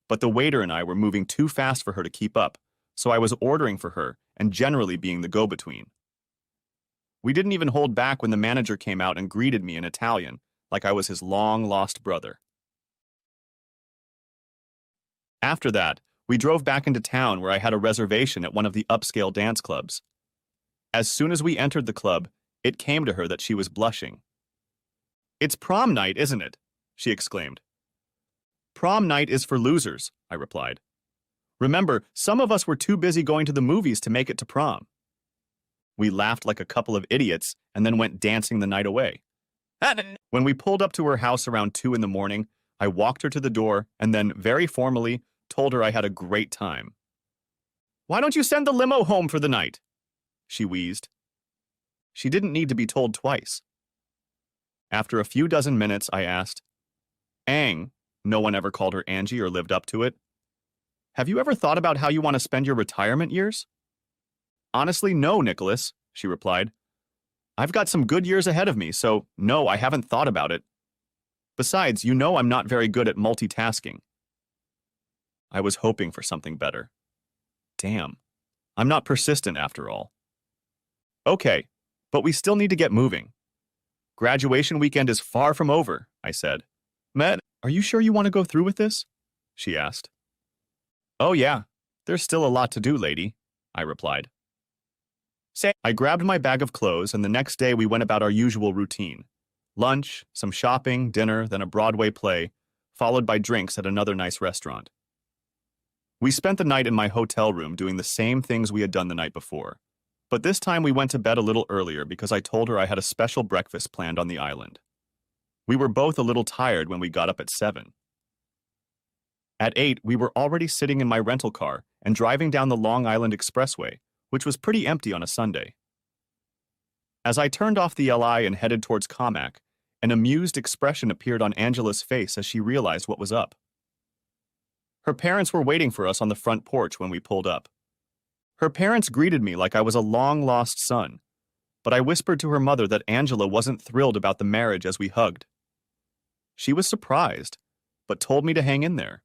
but the waiter and I were moving too fast for her to keep up, so I was ordering for her and generally being the go-between. We didn't even hold back when the manager came out and greeted me in Italian, like I was his long-lost brother. After that, we drove back into town where I had a reservation at one of the upscale dance clubs. As soon as we entered the club, it came to her that she was blushing. "It's prom night, isn't it?" she exclaimed. "Prom night is for losers," I replied. "Remember, some of us were too busy going to the movies to make it to prom." We laughed like a couple of idiots and then went dancing the night away. When we pulled up to her house around 2 in the morning, I walked her to the door and then, very formally, told her I had a great time. "Why don't you send the limo home for the night?" she wheezed. She didn't need to be told twice. After a few dozen minutes, I asked, "Ang," no one ever called her Angie or lived up to it, "have you ever thought about how you want to spend your retirement years?" "Honestly, no, Nicholas," she replied. "I've got some good years ahead of me, so no, I haven't thought about it. Besides, you know I'm not very good at multitasking." I was hoping for something better. Damn, I'm not persistent after all. "Okay, but we still need to get moving. Graduation weekend is far from over," I said. "Matt, are you sure you want to go through with this?" she asked. "Oh yeah, there's still a lot to do, lady," I replied. I grabbed my bag of clothes, and the next day we went about our usual routine. Lunch, some shopping, dinner, then a Broadway play, followed by drinks at another nice restaurant. We spent the night in my hotel room doing the same things we had done the night before, but this time we went to bed a little earlier because I told her I had a special breakfast planned on the island. We were both a little tired when we got up at 7. At 8, we were already sitting in my rental car and driving down the Long Island Expressway, which was pretty empty on a Sunday. As I turned off the LI and headed towards Comac, an amused expression appeared on Angela's face as she realized what was up. Her parents were waiting for us on the front porch when we pulled up. Her parents greeted me like I was a long-lost son, but I whispered to her mother that Angela wasn't thrilled about the marriage as we hugged. She was surprised, but told me to hang in there.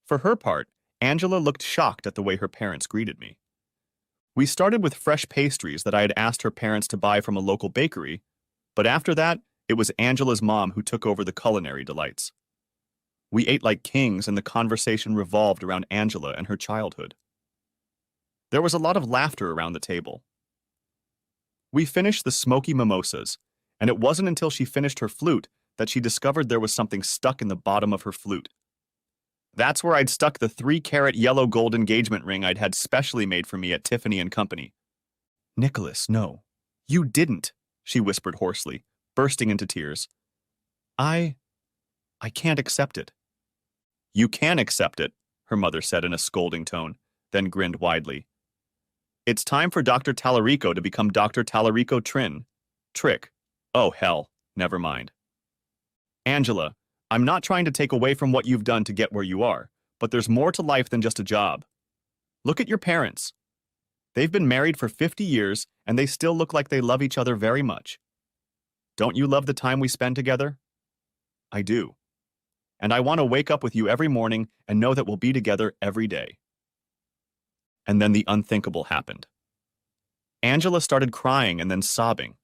For her part, Angela looked shocked at the way her parents greeted me. We started with fresh pastries that I had asked her parents to buy from a local bakery, but after that, it was Angela's mom who took over the culinary delights. We ate like kings, and the conversation revolved around Angela and her childhood. There was a lot of laughter around the table. We finished the smoky mimosas, and it wasn't until she finished her flute that she discovered there was something stuck in the bottom of her flute. That's where I'd stuck the 3-carat yellow gold engagement ring I'd had specially made for me at Tiffany & Company. "Nicholas, no. You didn't," she whispered hoarsely, bursting into tears. I can't accept it." "You can accept it," her mother said in a scolding tone, then grinned widely. "It's time for Dr. Tallarico to become Dr. Tallarico Trick. Oh, hell, never mind. Angela, I'm not trying to take away from what you've done to get where you are, but there's more to life than just a job. Look at your parents. They've been married for 50 years, and they still look like they love each other very much. Don't you love the time we spend together? I do. And I want to wake up with you every morning and know that we'll be together every day." And then the unthinkable happened. Angela started crying and then sobbing.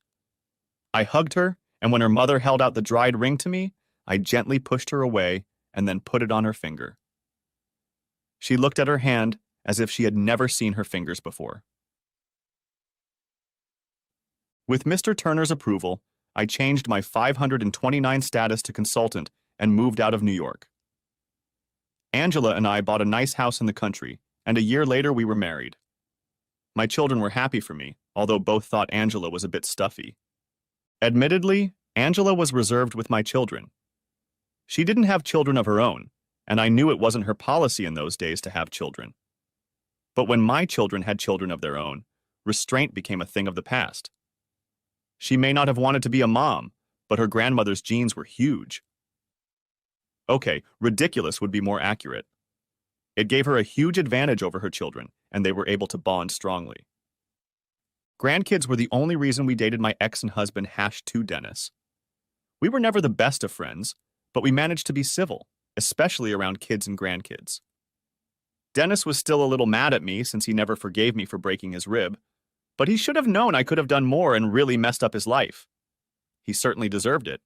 I hugged her, and when her mother held out the dried ring to me, I gently pushed her away and then put it on her finger. She looked at her hand as if she had never seen her fingers before. With Mr. Turner's approval, I changed my 529 status to consultant and moved out of New York. Angela and I bought a nice house in the country, and a year later we were married. My children were happy for me, although both thought Angela was a bit stuffy. Admittedly, Angela was reserved with my children. She didn't have children of her own, and I knew it wasn't her policy in those days to have children. But when my children had children of their own, restraint became a thing of the past. She may not have wanted to be a mom, but her grandmother's genes were huge. Okay, ridiculous would be more accurate. It gave her a huge advantage over her children, and they were able to bond strongly. Grandkids were the only reason we dated my ex and husband #2 Dennis. We were never the best of friends, but we managed to be civil, especially around kids and grandkids. Dennis was still a little mad at me since he never forgave me for breaking his rib, but he should have known I could have done more and really messed up his life. He certainly deserved it.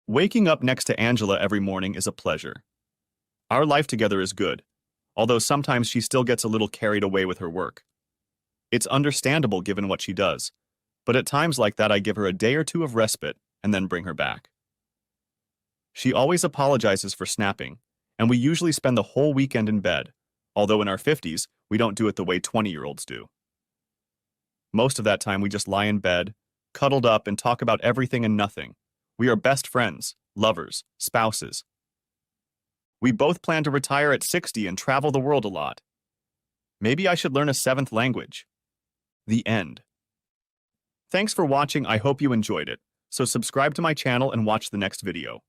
Waking up next to Angela every morning is a pleasure. Our life together is good, although sometimes she still gets a little carried away with her work. It's understandable given what she does, but at times like that I give her a day or two of respite and then bring her back. She always apologizes for snapping, and we usually spend the whole weekend in bed, although in our 50s, we don't do it the way 20-year-olds do. Most of that time we just lie in bed, cuddled up, and talk about everything and nothing. We are best friends, lovers, spouses. We both plan to retire at 60 and travel the world a lot. Maybe I should learn a 7th language. The end. Thanks for watching. I hope you enjoyed it. So subscribe to my channel and watch the next video.